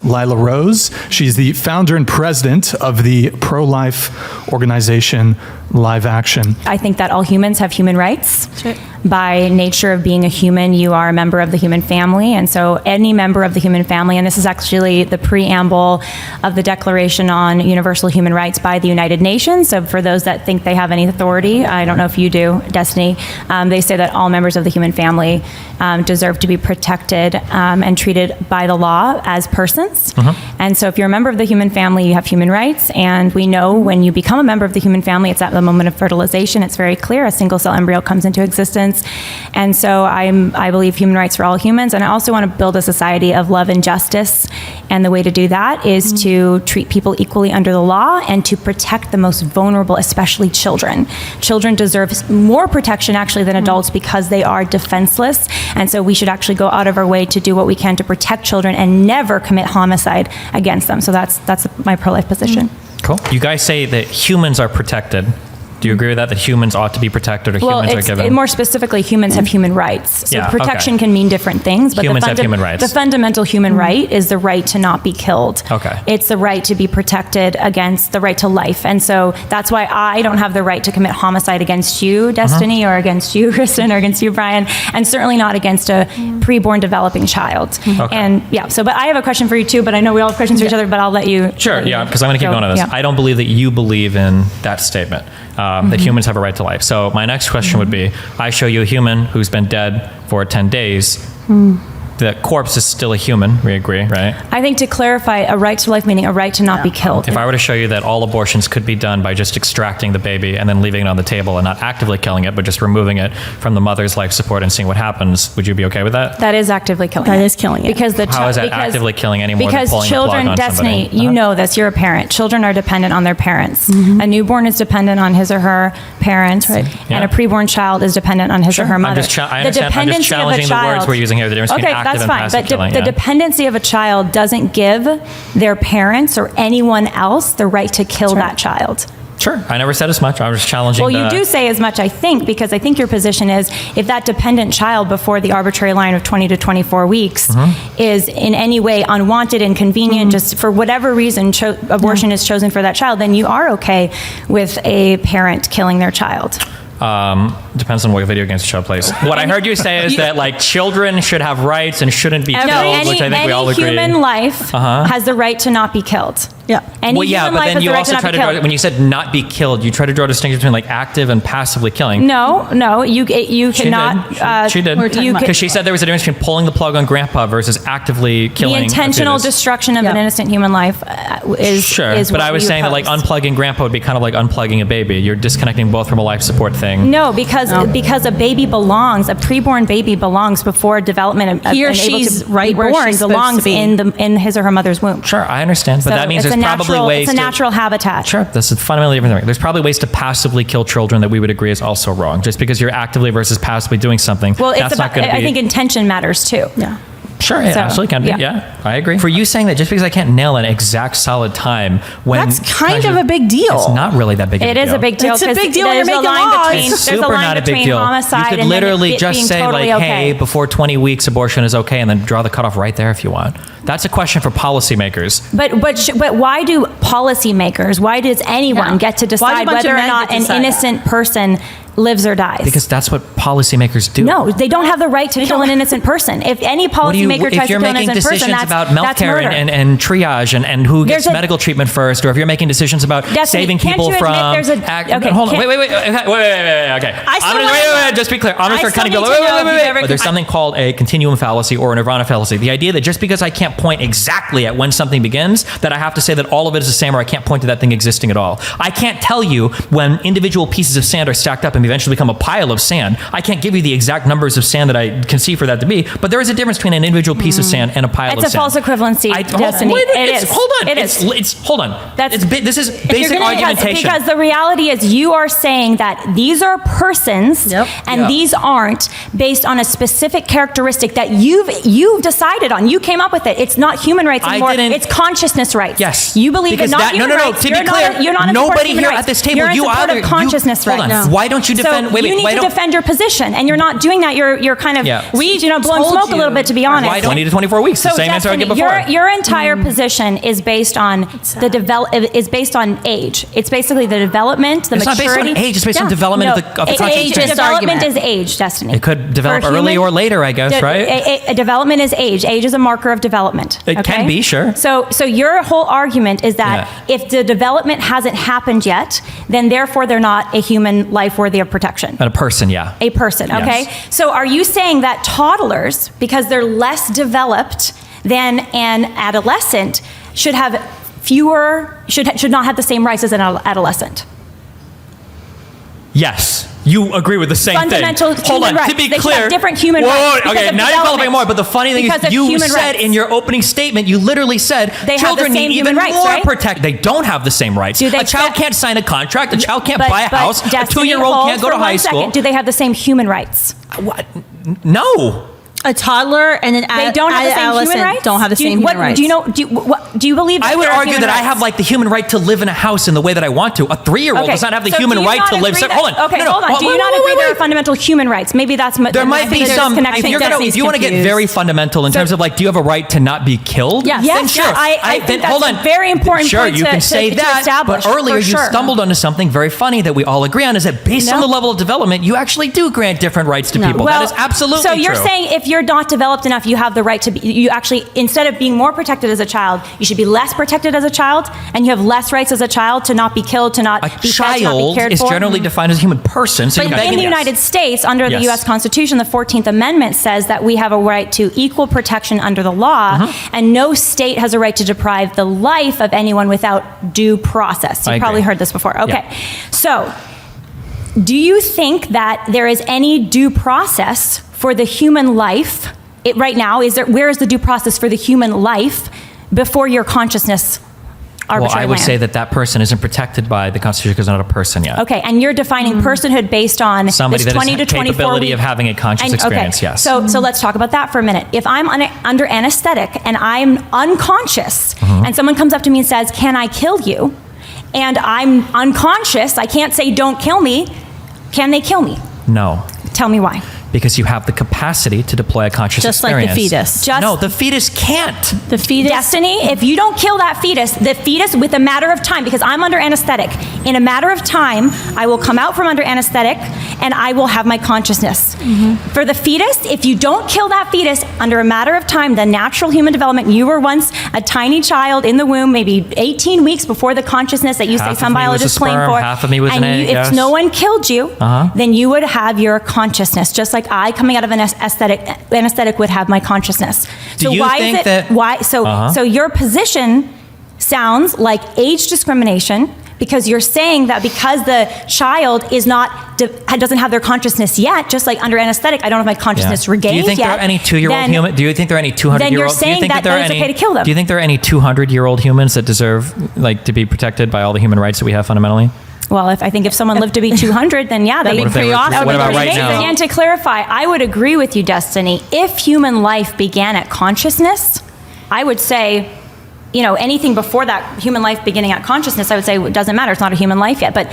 Lila Rose. She's the founder and president of the pro-life organization Live Action. I think that all humans have human rights. Sure. By nature of being a human, you are a member of the human family. And so any member of the human family, and this is actually the preamble of the Declaration on Universal Human Rights by the United Nations. So for those that think they have any authority, I don't know if you do, Destiny, they say that all members of the human family deserve to be protected and treated by the law as persons. And so if you're a member of the human family, you have human rights. And we know when you become a member of the human family, it's at the moment of fertilization. It's very clear. A single cell embryo comes into existence. And so I believe human rights for all humans. And I also want to build a society of love and justice. And the way to do that is to treat people equally under the law and to protect the most vulnerable, especially children. Children deserve more protection actually than adults because they are defenseless. And so we should actually go out of our way to do what we can to protect children and never commit homicide against them. So that's my pro-life position. Cool. You guys say that humans are protected. Do you agree with that humans ought to be protected or humans are given? More specifically, humans have human rights. So Yeah, protection okay. can mean different things. But Humans have human rights. The fundamental human right is the right to not be killed. Okay. It's the right to be protected against the right to life. And so that's why I don't have the right to commit homicide against you, Destiny, or against you, Kristen, or against you, Brian, and certainly not against a preborn developing child. Okay. And yeah, so, but I have a question for you too, but I know we all have questions for each other, but I'll let you. Sure, yeah, because I'm going to keep going on this. Yeah. I don't believe that you believe in that statement, that humans have a right to life. So my next question would be, I show you a human who's been dead for 10 days. The corpse is still a human, we agree, right? I think to clarify, a right to life meaning a right to not be killed. If I were to show you that all abortions could be done by just extracting the baby and then leaving it on the table and not actively killing it, but just removing it from the mother's life support and seeing what happens, would you be okay with that? That is actively killing That it. is killing it. Because How is that actively killing any more than because pulling the plug children, on Destiny, somebody? you know this, you're a parent. Children are dependent on their parents. A newborn is dependent on his or her parents, and Yeah. a preborn child is dependent on his or her mother. I understand. I'm just challenging the words we're using here, the difference between active and passive killing. The dependency of a child doesn't give their parents or anyone else the right to kill that child. Sure, I never said as much. I was just challenging. Well, you do say as much, I think, because I think your position is if that dependent child before the arbitrary line of 20 to 24 weeks is in any way unwanted, inconvenient, just for whatever reason abortion is chosen for that child, then you are okay with a parent killing their child. Depends on what video games the show plays. What I heard you say is that like children should have rights and shouldn't be killed, which I think we all agree. Any human life has the right to not be killed. Yeah. Any human life has the right to not be killed. When you said not be killed, you try to draw a distinction between like active and passively killing. No, you cannot. She did. Because she said there was a difference between pulling the plug on grandpa versus actively killing. The intentional destruction of an innocent human life is sure. Is but what I was saying that like unplugging grandpa would be kind of like unplugging a baby. You're disconnecting both from a life support thing. No, because a baby belongs, a preborn baby belongs before development. He or she's right where she's belongs supposed to be. in his or her mother's womb. Sure, I understand, but So that means it's there's probably ways. It's a natural habitat. Sure, that's a fundamentally different thing. There's probably ways to passively kill children that we would agree is also wrong. Just because you're actively versus passively doing something, Well, that's not going to be. I think intention matters too. Yeah. Sure, it absolutely can be. Yeah, I agree. For you saying that just because I can't nail an exact solid time when That's kind of a big deal. It's not really that big of a deal. It is a big deal. It's a big deal when There's you're a making line laws. between, It's there's super a line not a big between deal. homicide You could and literally it just being say totally like, okay. hey, before 20 weeks abortion is okay, and then draw the cutoff right there if you want. That's a question for policymakers. But why do policymakers? Why does anyone get to Why do a decide bunch whether of or men not get to an decide innocent person lives or dies? Because that's what policymakers do. No, they don't have the right to kill an innocent person. If any policymaker tries to kill an innocent person, decisions about that's healthcare murder. and triage and who gets medical treatment first, or if you're making decisions about saving people from. Hold on. Wait. Okay. Just be clear. I'm going to start cutting you. Wait. There's something called a continuum fallacy or a nirvana fallacy. The idea that just because I can't point exactly at when something begins, that I have to say that all of it is the same, or I can't point to that thing existing at all. I can't tell you when individual pieces of sand are stacked up and eventually become a pile of sand. I can't give you the exact numbers of sand that I can see for that to be, but there is a difference between an individual piece of sand and a pile of sand. It's a false equivalency, Destiny. It is. Hold on. It is. Hold on. This is basic argumentation. Because the reality is you are saying that these are persons and these aren't based on a specific characteristic that you've decided on. You came up with it. It's not human rights anymore. It's consciousness rights. Yes. You believe in not human rights. To be clear, you're not nobody here at this table, you're in support of consciousness rights. Hold on. Why don't you defend? You need to defend your position, and you're not doing that. You're kind of blowing smoke a little bit, to be honest. Why 20 to 24 weeks? So the same answer I gave before. Your entire position is based on is based on age. It's basically the development, the maturity. It's not based on age. It's based on development of the consciousness. Development is age, Destiny. It could develop early or later, I guess, right? A development is age. Age is a marker of development. It can be, sure. So your whole argument is that if the development hasn't happened yet, then therefore they're not a human life worthy of protection. And a person, a person, okay? Yes. So are you saying that toddlers, because they're less developed than an adolescent, should have should not have the same rights as an adolescent? Yes. You agree with the same Fundamental thing. Hold on, rights. To be they clear. Have different human rights. Okay, now you're qualifying more, but the funny thing is you said in your opening statement, you literally said children need even more protection. They don't have the same rights. A child can't sign a contract. A child can't buy a house. A 2-year-old can't go to high school. Do they have the same human rights? What? No. A toddler and an they don't have the same human rights. Don't have the same human rights. Do you know? Do you believe? I would argue that I have like the human right to live in a house in the way that I want to. A 3-year-old does not have the human right to live. Hold on. Okay, hold on. Do you not agree there are fundamental human rights? Maybe that's there might be some. If you want to get very fundamental in terms of like, do you have a right to not be killed? Yes. Then sure. I think that's a very important point. Sure, you can say that. But earlier you stumbled onto something very funny that we all agree on: is that based on the level of development, you actually do grant different rights to people. That is absolutely true. So you're saying if you're not developed enough, you have the right to be, you actually, instead of being more protected as a child, you should be less protected as a child, and you have less rights as a child to not be killed, to not be fed, to not be cared for. A child is generally defined as a human person. So but in the United States, under the U.S. Constitution, the 14th Amendment says that we have a right to equal protection under the law, and no state has a right to deprive the life of anyone without due process. You've probably heard this before. Okay. So, do you think that there is any due process for the human life right now? Where is the due process for the human life before your consciousness arbitrary Well, I would say that person isn't protected by the Constitution because they're not a person yet. Okay, and you're defining personhood based on somebody this 20 that has to 24 capability of having a conscious experience, yes. So let's talk about that for a minute. If I'm under anesthetic and I'm unconscious, and someone comes up to me and says, "Can I kill you?" and I'm unconscious, I can't say, "Don't kill me." Can they kill me? No. Tell me why. Because you have the capacity to deploy a conscious experience. Just like the fetus. No, the fetus can't. The fetus. Destiny, if you don't kill that fetus, the fetus with a matter of time, because I'm under anesthetic, in a matter of time, I will come out from under anesthetic and I will have my consciousness. For the fetus, if you don't kill that fetus under a matter of time, the natural human development, you were once a tiny child in the womb, maybe 18 weeks before the consciousness that you say some biologists claim for. Half of me was an egg, if no one killed you, then you would have your consciousness, just like I, coming out of an anesthetic, would have my consciousness. So So your position sounds like age discrimination, because you're saying that because the child doesn't have their consciousness yet, just like under anesthetic, I don't have my consciousness regained yet. Do you think there are any 2-year-old humans? Do you think there are any 200-year-old? Then you're saying that it's okay to kill them. Do you think there are any 200-year-old humans that deserve to be protected by all the human rights that we have fundamentally? Well, I think if someone lived to be 200, then yeah, that'd be pretty awesome. What about right now? And to clarify, I would agree with you, Destiny. If human life began at consciousness, I would say, anything before that human life beginning at consciousness, I would say it doesn't matter. It's not a human life yet. But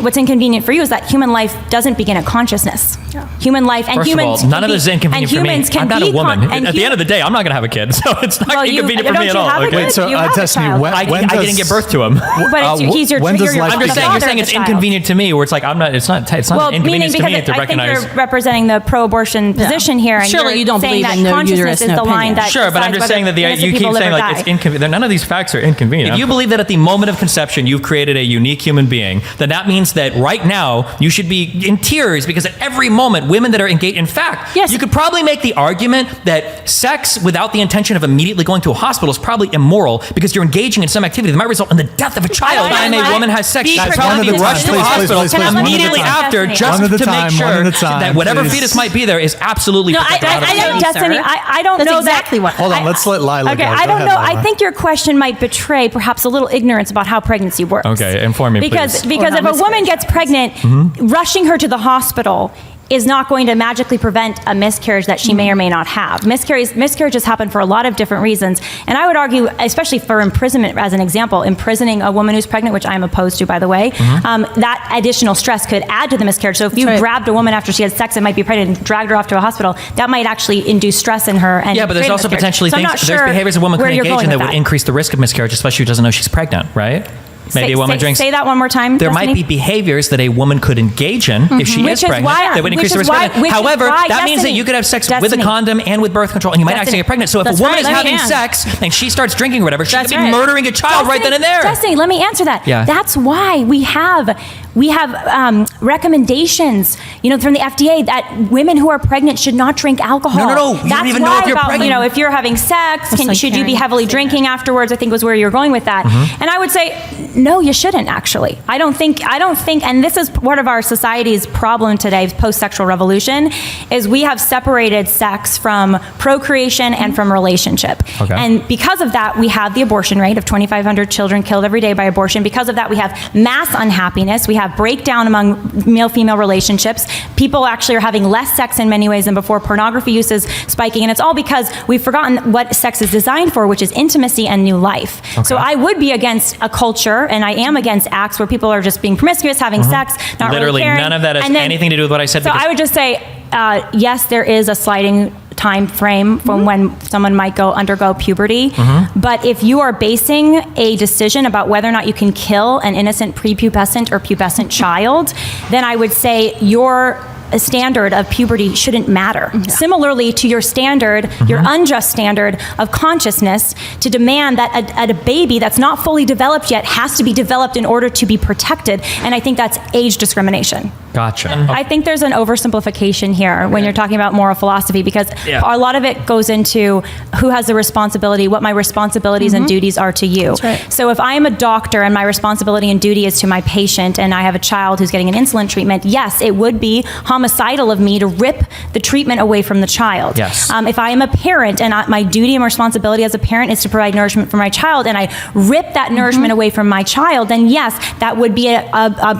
what's inconvenient for you is that human life doesn't begin at consciousness. Yeah. Human life and First humans. Of all, none of this is inconvenient for me. I'm not a woman. At the end of the day, I'm not going to have a kid, so it's not inconvenient for me at all. Okay, so Destiny, I didn't give birth to him. But he's your when does life I'm just saying. You're saying it's inconvenient to me, where it's like I'm not. It's not an inconvenience to me to recognize. I think you're representing the pro-abortion position here, and surely you don't believe in no uterus, is the line that. Sure, but I'm just saying that you keep saying like it's inconvenient. None of these facts are inconvenient. If you believe that at the moment of conception you've created a unique human being, then that means that right now you should be in tears, because at every moment women that are engaged, in fact, you could probably make the argument that sex without the intention of immediately going to a hospital is probably immoral, because you're engaging in some activity that might result in the death of a child. Time a woman has sex, she should probably be rushed to the hospital immediately after, just to make sure that whatever fetus might be there is absolutely protected. I don't know exactly what. Hold on, let's let Lila go. Okay, I don't know. I think your question might betray perhaps a little ignorance about how pregnancy works. Okay, inform me, because please. Because if a woman gets pregnant, rushing her to the hospital is not going to magically prevent a miscarriage that she may or may not have. Miscarriages happen for a lot of different reasons. And I would argue, especially for imprisonment as an example, imprisoning a woman who's pregnant, which I'm opposed to, by the way, that additional stress could add to the miscarriage. So if you grabbed a woman after she had sex and might be pregnant and dragged her off to a hospital, that might actually induce stress in her. And but there's also potentially things, there's behaviors a woman can engage in that would increase the risk of miscarriage, especially if she doesn't know she's pregnant, right? Maybe a woman drinks. Say that one more time. There might be behaviors that a woman could engage in if she is pregnant that would increase the risk of pregnancy. However, that means that you could have sex with a condom and with birth control, and you might actually get pregnant. So if a woman is having sex and she starts drinking or whatever, she could be murdering a child right then and there. Destiny, let me answer that. Yeah. That's why we have recommendations, from the FDA that women who are pregnant should not drink alcohol. No. You don't even know if you're pregnant. If you're having sex, should you be heavily drinking afterwards? I think was where you're going with that. And I would say, no, you shouldn't actually. I don't think, and this is part of our society's problem today, post-sexual revolution, is we have separated sex from procreation and from relationship. Okay. And because of that, we have the abortion rate of 2,500 children killed every day by abortion. Because of that, we have mass unhappiness. We have breakdown among male-female relationships. People actually are having less sex in many ways than before. Pornography use is spiking, and it's all because we've forgotten what sex is designed for, which is intimacy and new life. Okay. So I would be against a culture, and I am against acts where people are just being promiscuous, having sex, not literally really caring. None of that has anything to do with what I said. So I would just say, yes, there is a sliding time frame from when someone might undergo puberty. But if you are basing a decision about whether or not you can kill an innocent prepubescent or pubescent child, then I would say your standard of puberty shouldn't matter. Similarly to your standard, your unjust standard of consciousness to demand that a baby that's not fully developed yet has to be developed in order to be protected. And I think that's age discrimination. Gotcha. I think there's an oversimplification here when you're talking about moral philosophy, because a lot of it goes into who has the responsibility, what my responsibilities and duties are to you. That's right. So if I am a doctor and my responsibility and duty is to my patient, and I have a child who's getting an insulin treatment, yes, it would be homicidal of me to rip the treatment away from the child. Yes. If I am a parent and my duty and responsibility as a parent is to provide nourishment for my child, and I rip that nourishment away from my child, then yes, that would be a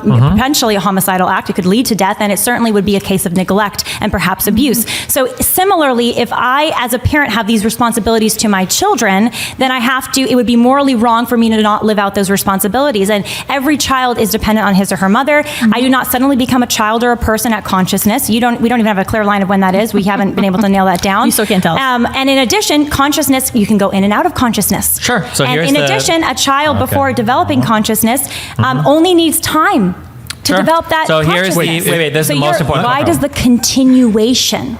potentially a homicidal act. It could lead to death, and it certainly would be a case of neglect and perhaps abuse. So similarly, if I as a parent have these responsibilities to my children, then it would be morally wrong for me to not live out those responsibilities. And every child is dependent on his or her mother. I do not suddenly become a child or a person at consciousness. We don't even have a clear line of when that is. We haven't been able to nail that down. You still can't tell. And in addition, consciousness, you can go in and out of consciousness. Sure. So and in addition, a child before developing consciousness only needs time to develop that consciousness. Wait, this is the most important. Why does the continuation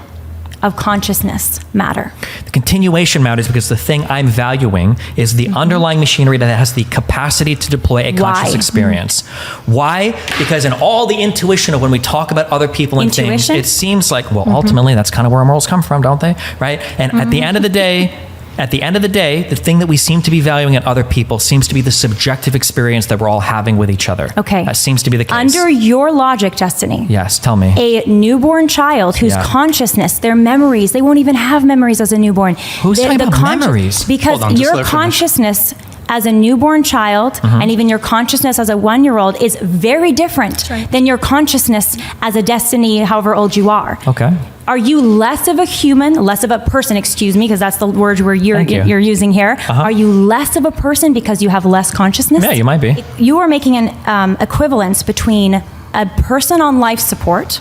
of consciousness matter? The continuation matters because the thing I'm valuing is the underlying machinery that has the capacity to deploy a conscious experience. Why? Because in all the intuition of when we talk about other people and things, it seems like, ultimately that's kind of where our morals come from, don't they? Right? And at the end of the day, the thing that we seem to be valuing in other people seems to be the subjective experience that we're all having with each other. Okay. That seems to be the case. Under your logic, Destiny. Yes, tell me. A newborn child whose consciousness, their memories, they won't even have memories as a newborn. Who's talking about memories? Because your consciousness as a newborn child and even your consciousness as a 1-year-old is very different than your consciousness as a Destiny, however old you are. Okay. Are you less of a human, less of a person, excuse me, because that's the word you're using here. Are you less of a person because you have less consciousness? Yeah, you might be. You are making an equivalence between a person on life support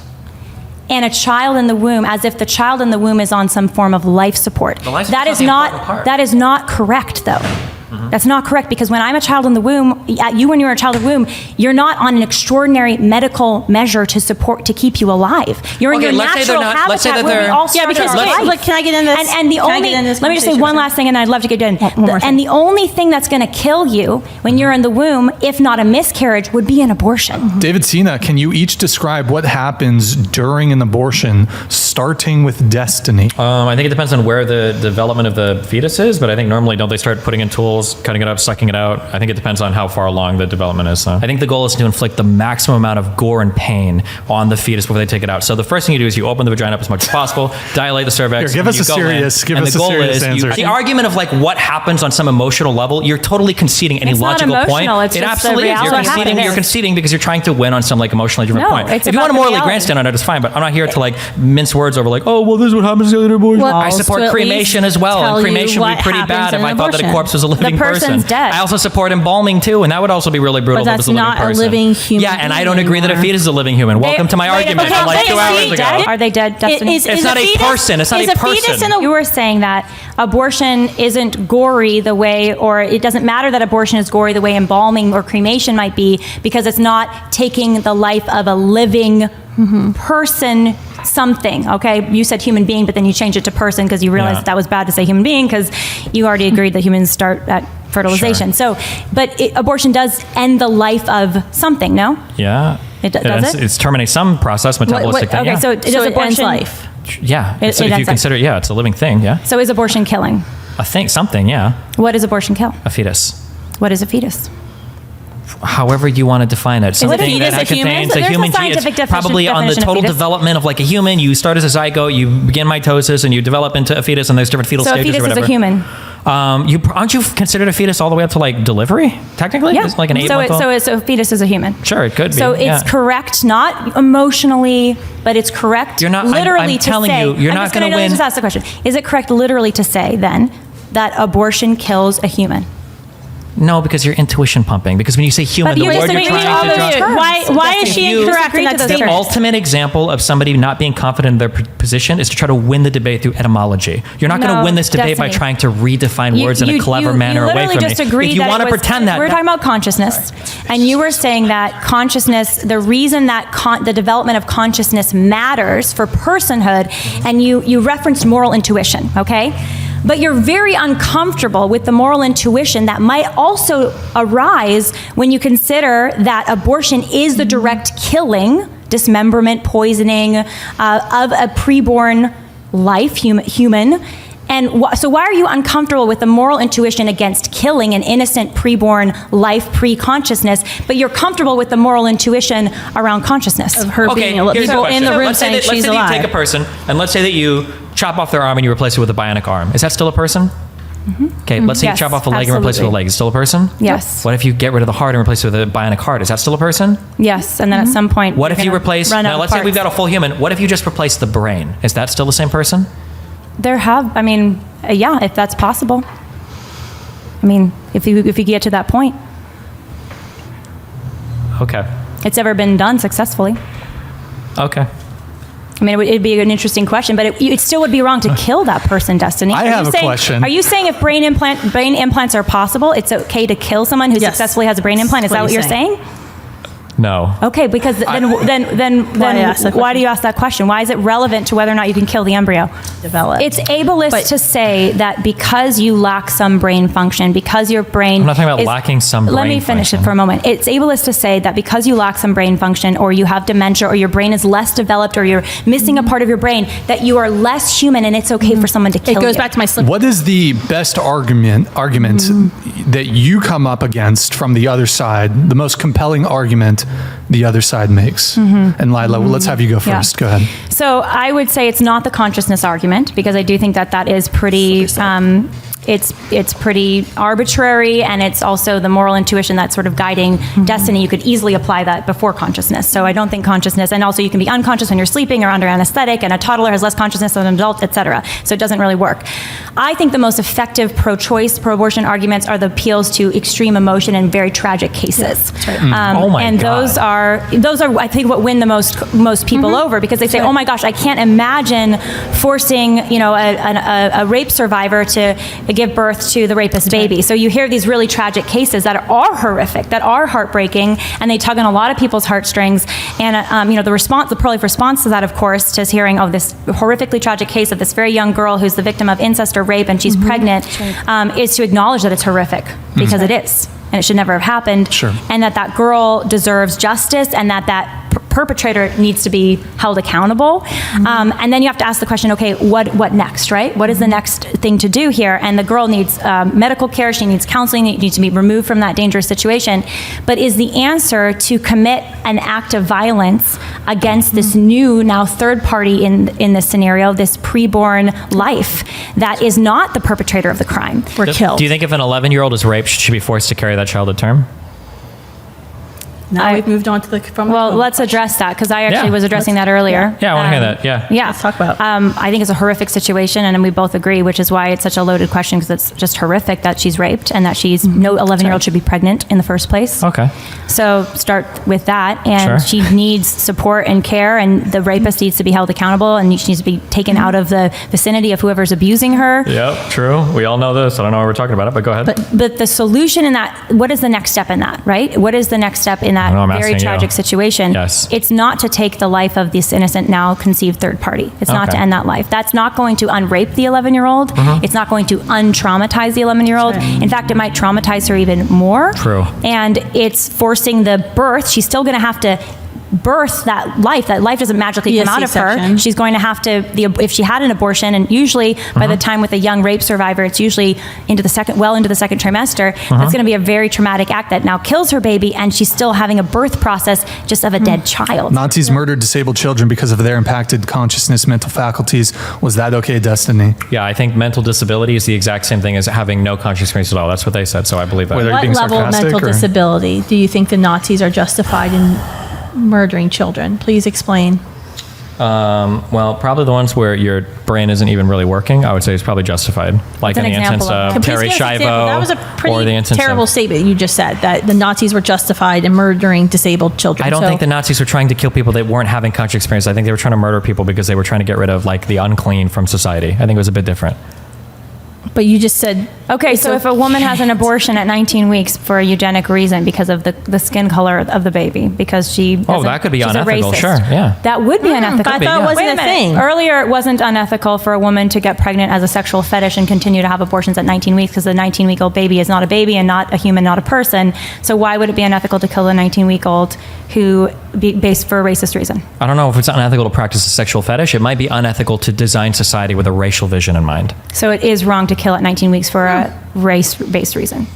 and a child in the womb, as if the child in the womb is on some form of life support. That is not correct, though. That's not correct, because when I'm a child in the womb, when you're a child in the womb, you're not on an extraordinary medical measure to keep you alive. You're in your natural habitat where we all start our life. Can I get in this? Let me just say one last thing, and I'd love to get in. And the only thing that's going to kill you when you're in the womb, if not a miscarriage, would be an abortion. David, Sina, can you each describe what happens during an abortion, starting with Destiny? I think it depends on where the development of the fetus is, but I think normally don't they start putting in tools is cutting it up, sucking it out. I think it depends on how far along the development is. I think the goal is to inflict the maximum amount of gore and pain on the fetus before they take it out. So the first thing you do is you open the vagina up as much as possible, dilate the cervix. Here, give us a serious answer. The argument of like what happens on some emotional level, you're totally conceding any logical point. It's it absolutely is. You're conceding because you're trying to win on some like emotionally driven point. If you want to morally grandstand on it, it's fine. But I'm not here to like mince words over like, oh well, this is what happens to the other boys. Well, I support cremation as well, and cremation would be pretty bad if I thought that a corpse was a living person. Dead. I also support embalming too, and that would also be really brutal. But that's not a living human. Yeah, and I don't agree that a fetus is a living human. Welcome to my argument from like 2 hours ago. Are they dead, Destiny? It's not a person. It's not a person. You were saying that abortion isn't gory the way, or it doesn't matter that abortion is gory the way embalming or cremation might be, because it's not taking the life of a living person something. Okay, you said human being, but then you changed it to person because you realized that was bad to say human being because you already agreed that humans start at fertilization. Sure. So, but abortion does end the life of something, no? Yeah. Does it? It's terminates some process, metabolistic thing. Okay, so does abortion ends life? Yeah. If you consider it's a living thing, yeah. So is abortion killing? I think something, yeah. What does abortion kill? A fetus. What is a fetus? However you want to define it. Something that contains a human gene. It's probably on the total development of like a human. You start as a zygote, you begin mitosis, and you develop into a fetus, and there's different fetal stages or whatever. So a fetus is a human. Aren't you considered a fetus all the way up to like delivery? Technically, yeah. It's like an 8-month-old. So a fetus is a human. Sure, it could be. So it's correct, not emotionally, but it's correct. You're not literally I'm telling to say. You're not going to win. Just ask the question: is it correct literally to say then that abortion kills a human? No, because you're intuition pumping. Because when you say human, the word you're trying to draw. Why is she incorrect in that statement? The ultimate example of somebody not being confident in their position is to try to win the debate through etymology. You're not going to win this debate by trying to redefine words in a clever manner away from me. If you want to pretend that. We're talking about consciousness. And you were saying that consciousness, the reason that the development of consciousness matters for personhood, and you referenced moral intuition, okay? But you're very uncomfortable with the moral intuition that might also arise when you consider that abortion is the direct killing, dismemberment, poisoning of a preborn life, human. And so why are you uncomfortable with the moral intuition against killing an innocent preborn life pre-consciousness, but you're comfortable with the moral intuition around consciousness? Of her being people in the room saying she's alive. Let's say you take a person, and let's say that you chop off their arm and you replace it with a bionic arm. Is that still a person? Okay, let's say you chop off a leg and replace it with a leg. Is it still a person? Yes. What if you get rid of the heart and replace it with a bionic heart? Is that still a person? Yes, and then at some point... What if you replace... Now, let's say we've got a full human. What if you just replace the brain? Is that still the same person? Yeah, if that's possible. I mean, if you get to that point. Okay. It's ever been done successfully. Okay. I mean, it'd be an interesting question, but it still would be wrong to kill that person, Destiny. I have a question. Are you saying if brain implants are possible, it's okay to kill someone who successfully has a brain implant? Is that what you're saying? No. Okay, because then why do you ask that question? Why is it relevant to whether or not you can kill the embryo? It's ableist to say that because you lack some brain function, because your brain... I'm not talking about lacking some brain function. Let me finish it for a moment. It's ableist to say that because you lack some brain function, or you have dementia, or your brain is less developed, or you're missing a part of your brain, that you are less human and it's okay for someone to kill you. It goes back to my slip. What is the best argument that you come up against from the other side, the most compelling argument the other side makes? And Lila, let's have you go first. Go ahead. So I would say it's not the consciousness argument, because I do think that is pretty... It's pretty arbitrary, and it's also the moral intuition that's sort of guiding destiny. You could easily apply that before consciousness. So I don't think consciousness, and also you can be unconscious when you're sleeping or under anesthetic, and a toddler has less consciousness than an adult, etc. So it doesn't really work. I think the most effective pro-choice, pro-abortion arguments are the appeals to extreme emotion in very tragic cases. That's right. Oh my and God. those are I think what win the most people over, because they say, oh my gosh, I can't imagine forcing a rape survivor to give birth to the rapist baby. So you hear these really tragic cases that are horrific, that are heartbreaking, and they tug on a lot of people's heartstrings. And the prolific response to that, of course, to hearing this horrifically tragic case of this very young girl who's the victim of incest or rape, and she's pregnant, is to acknowledge that it's horrific, because it is. And it should never have happened. Sure. And that girl deserves justice, and that perpetrator needs to be held accountable. And then you have to ask the question, okay, what next, right? What is the next thing to do here? And the girl needs medical care, she needs counseling, she needs to be removed from that dangerous situation. But is the answer to commit an act of violence against this new, now third party in this scenario, this preborn life that is not the perpetrator of the crime, or killed? Do you think if an 11-year-old is raped, should she be forced to carry that child to term? Now we've moved on to let's address that, because I actually was addressing that earlier. Yeah, I want to hear that. Yeah. Let's talk about. I think it's a horrific situation, and we both agree, which is why it's such a loaded question, because it's just horrific that she's raped and that she's no 11-year-old should be pregnant in the first place. Okay. So start with that, and she needs support and care, and the rapist needs to be held accountable, and she needs to be taken out of the vicinity of whoever's abusing her. Yep, true. We all know this. I don't know why we're talking about it, but go ahead. But the solution in that, what is the next step in that, right? What is the next step in that very tragic situation? Yes. It's not to take the life of this innocent, now conceived third party. It's not to end that life. That's not going to unrape the 11-year-old. It's not going to untraumatize the 11-year-old. In fact, it might traumatize her even more. True. And it's forcing the birth. She's still going to have to birth that life. That life doesn't magically come out of her. She's going to have to, if she had an abortion, and usually by the time with a young rape survivor, it's usually into the second trimester, that's going to be a very traumatic act that now kills her baby, and she's still having a birth process just of a dead child. Nazis murdered disabled children because of their impacted consciousness, mental faculties. Was that okay, Destiny? Yeah, I think mental disability is the exact same thing as having no conscious experience at all. That's what they said, so I believe that. What level of mental disability do you think the Nazis are justified in murdering children? Please explain. Well, probably the ones where your brain isn't even really working, I would say is probably justified. Like in the instance of Terry Schiavo. That was a pretty terrible statement you just said, that the Nazis were justified in murdering disabled children. I don't think the Nazis were trying to kill people that weren't having conscious experience. I think they were trying to murder people because they were trying to get rid of like the unclean from society. I think it was a bit different. But you just said... Okay, so if a woman has an abortion at 19 weeks for a eugenic reason because of the skin color of the baby, because she... that could be unethical, sure, yeah. That would be unethical. I thought it wasn't a thing. Earlier, it wasn't unethical for a woman to get pregnant as a sexual fetish and continue to have abortions at 19 weeks, because the 19-week-old baby is not a baby and not a human, not a person. So why would it be unethical to kill a 19-week-old who based for a racist reason? I don't know if it's unethical to practice a sexual fetish. It might be unethical to design society with a racial vision in mind. So it is wrong to kill at 19 weeks for a race-based reason.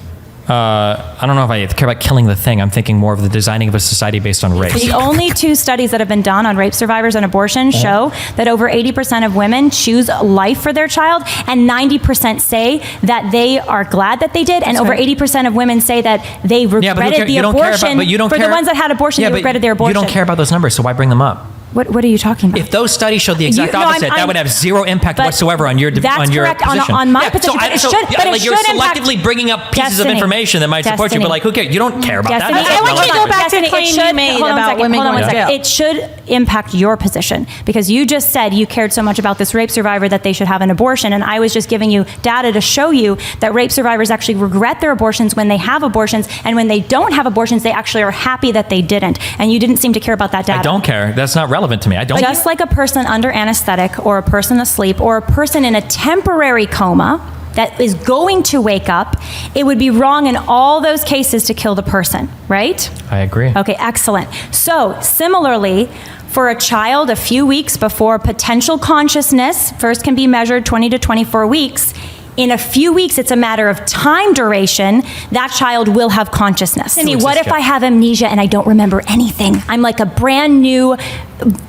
I don't know if I care about killing the thing. I'm thinking more of the designing of a society based on race. The only two studies that have been done on rape survivors and abortion show that over 80% of women choose life for their child, and 90% say that they are glad that they did, and over 80% of women say that they regretted the abortion. For the ones that had abortion, they regretted their abortion. You don't care about those numbers, so why bring them up? What are you talking about? If those studies showed the exact opposite, that would have zero impact whatsoever on your position. That's correct on my position. You're selectively bringing up pieces of information that might support you, but like, who cares? You don't care about that. I want you to go back to the claim you made about women going to jail. It should impact your position, because you just said you cared so much about this rape survivor that they should have an abortion, and I was just giving you data to show you that rape survivors actually regret their abortions when they have abortions, and when they don't have abortions, they actually are happy that they didn't, and you didn't seem to care about that data. I don't care. That's not relevant to me. I don't. Just like a person under anesthetic, or a person asleep, or a person in a temporary coma that is going to wake up, it would be wrong in all those cases to kill the person, right? I agree. Okay, excellent. So similarly, for a child a few weeks before potential consciousness first can be measured, 20 to 24 weeks, in a few weeks, it's a matter of time duration, that child will have consciousness. What if I have amnesia and I don't remember anything? I'm like a brand new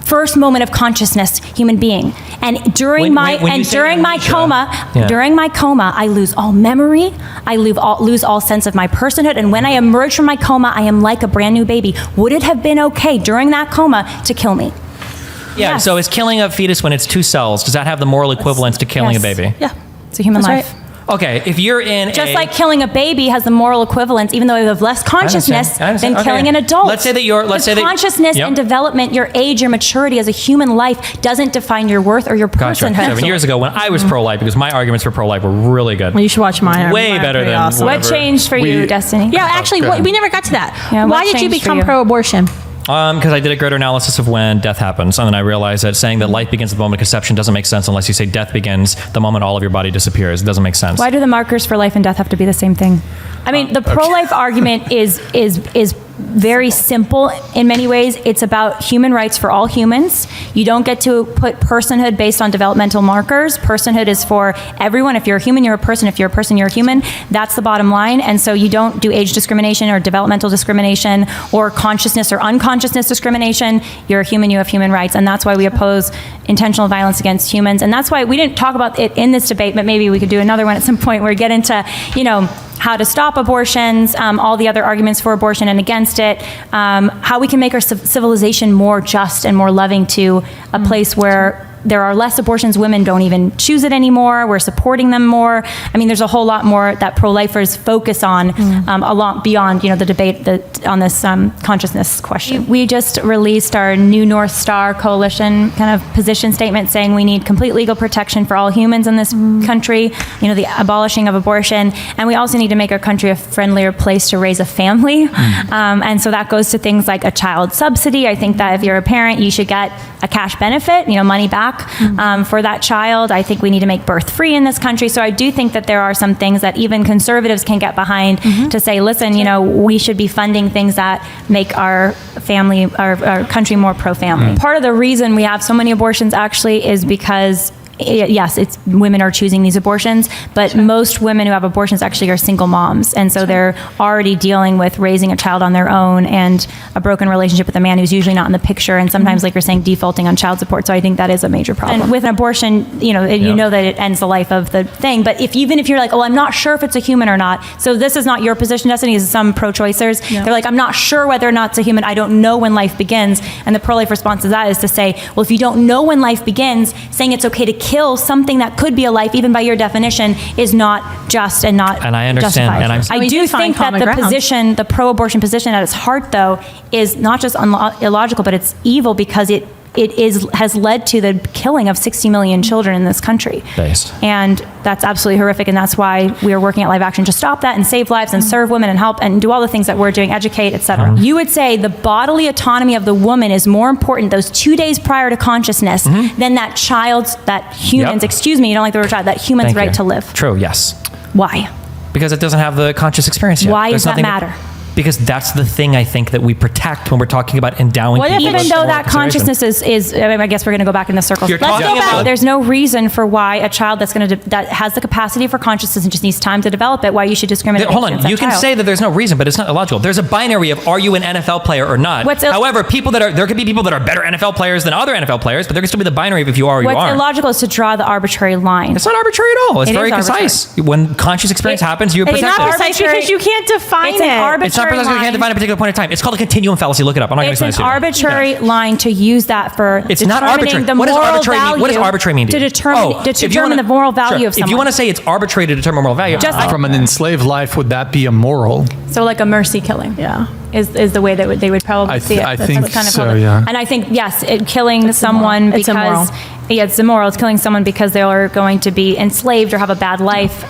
first moment of consciousness human being. And during my coma, I lose all memory, I lose all sense of my personhood, and when I emerge from my coma, I am like a brand new baby. Would it have been okay during that coma to kill me? Yeah, yes. So is killing a fetus when it's 2 cells, does that have the moral equivalence to killing a baby? Yeah. It's a human life. Right. Okay, if you're in just like killing a baby has the moral equivalence, even though you have less consciousness than killing an adult. Let's say that consciousness and development, your age, your maturity as a human life doesn't define your worth or your personhood. 7 years ago, when I was pro-life, because my arguments for pro-life were really good. Well, you should watch mine. Way better than awesome. What changed for you, Destiny? Yeah, actually, we never got to that. Yeah, why did you become pro-abortion? Because I did a greater analysis of when death happens, and then I realized that saying that life begins at the moment of conception doesn't make sense unless you say death begins the moment all of your body disappears. It doesn't make sense. Why do the markers for life and death have to be the same thing? I mean, the pro-life argument is very simple in many ways. It's about human rights for all humans. You don't get to put personhood based on developmental markers. Personhood is for everyone. If you're a human, you're a person. If you're a person, you're a human. That's the bottom line. And so you don't do age discrimination or developmental discrimination or consciousness or unconsciousness discrimination. You're a human, you have human rights. And that's why we oppose intentional violence against humans. And that's why we didn't talk about it in this debate, but maybe we could do another one at some point where we get into, how to stop abortions, all the other arguments for abortion and against it, how we can make our civilization more just and more loving to a place where there are less abortions. Women don't even choose it anymore. We're supporting them more. I mean, there's a whole lot more that pro-lifers focus on a lot beyond, the debate on this consciousness question. We just released our new North Star Coalition kind of position statement saying we need complete legal protection for all humans in this country, the abolishing of abortion, and we also need to make our country a friendlier place to raise a family. And so that goes to things like a child subsidy. I think that if you're a parent, you should get a cash benefit, money back for that child. I think we need to make birth free in this country. So I do think that there are some things that even conservatives can get behind to say, listen, we should be funding things that make our family, our country more pro-family. Part of the reason we have so many abortions actually is because yes, it's women are choosing these abortions, but most women who have abortions actually are single moms. And so they're already dealing with raising a child on their own and a broken relationship with a man who's usually not in the picture. And sometimes, like you're saying, defaulting on child support. So I think that is a major problem. And with an abortion, you know that it ends the life of the thing. But even if you're like, oh, I'm not sure if it's a human or not. So this is not your position, Destiny. This is some pro-choicers. They're like, I'm not sure whether or not it's a human. I don't know when life begins. And the pro-life response to that is to say, well, if you don't know when life begins, saying it's okay to kill something that could be a life, even by your definition, is not just and not And I understand. justified. And I do think that the pro-abortion position at its heart, though, is not just illogical, but it's evil because it has led to the killing of 60 million children in this country. And that's absolutely horrific, and that's why we are working at Live Action to stop that and save lives and serve women and help and do all the things that we're doing, educate, etc. You would say the bodily autonomy of the woman is more important those 2 days prior to consciousness than that human's, excuse me, you don't like the word child, that human's right to live. True, yes. Why? Because it doesn't have the conscious experience yet. Why does that matter? Because that's the thing I think that we protect when we're talking about endowing people. Even though that consciousness is I guess we're going to go back in the circles. Let's go back. There's no reason for why a child that has the capacity for consciousness and just needs time to develop it, why you should discriminate Hold on. You can say that there's no reason, but it's not illogical. There's a binary of are you an NFL player or not. However, there could be people that are better NFL players than other NFL players, but there can still be the binary of if you are or you aren't. What's illogical is to draw the arbitrary line. It's not arbitrary at all. It's very concise. When conscious experience happens, you protect it. It's not precise because you can't define it. It's an arbitrary It's not precise because you can't define a particular point in time. It's called a continuum fallacy. Look it up. I'm not going to explain it to you. It's an arbitrary line to use that for it's not arbitrary. What does arbitrary mean? What does arbitrary mean? To determine the moral value of someone. If you want to say it's arbitrary to determine moral value, from an enslaved life, would that be immoral? So like a mercy killing, is the way that they would probably see it. I think so. Yeah. And I think killing someone because it's immoral. It's killing someone because they are going to be enslaved or have a bad life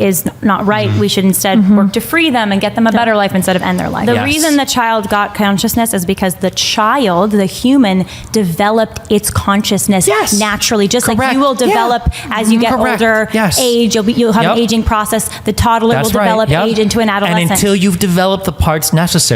is not right. We should instead work to free them and get them a better life instead of end their life. The reason the child got consciousness is because the child, the human, developed its consciousness naturally, just like you will develop as you get older. Age, you'll have an aging process. The toddler will develop age into an adolescent. And until you've developed the parts necessary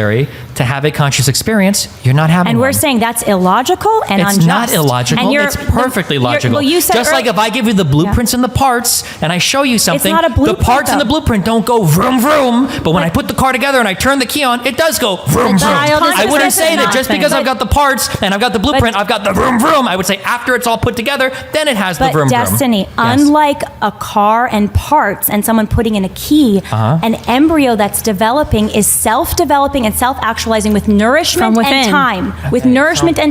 to have a conscious experience, you're not having And we're saying that's illogical and unjust. It's not illogical. It's perfectly logical. Just like if I give you the blueprints and the parts and I show you something, the parts in the blueprint don't go vroom vroom, but when I put the car together and I turn the key on, it does go vroom vroom. I wouldn't say that just because I've got the parts and I've got the blueprint, I've got the vroom vroom. I would say after it's all put together, then it has the vroom vroom. Destiny, unlike a car and parts and someone putting in a key, an embryo that's developing is self-developing and self-actualizing with nourishment and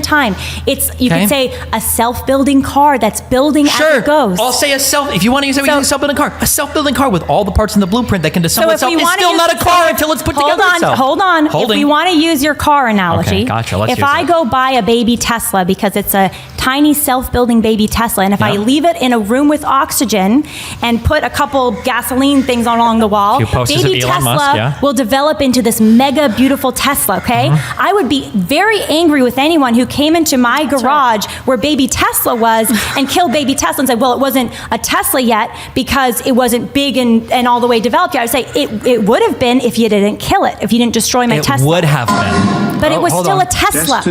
time. You could say a self-building car that's building as it goes. I'll say if you want to use it, a self-building car. A self-building car with all the parts in the blueprint that can assemble itself is still not a car until it's put together itself. Hold on. If you want to use your car analogy, gotcha. If I go buy a baby Tesla because it's a tiny self-building baby Tesla. And if I leave it in a room with oxygen and put a couple gasoline things along the wall, baby Tesla will develop into this mega beautiful Tesla, okay? I would be very angry with anyone who came into my garage where baby Tesla was and killed baby Tesla and said, well, it wasn't a Tesla yet because it wasn't big and all the way developed yet. I would say it would have been if you didn't kill it, if you didn't destroy my Tesla. It would have been. But it was still a Tesla.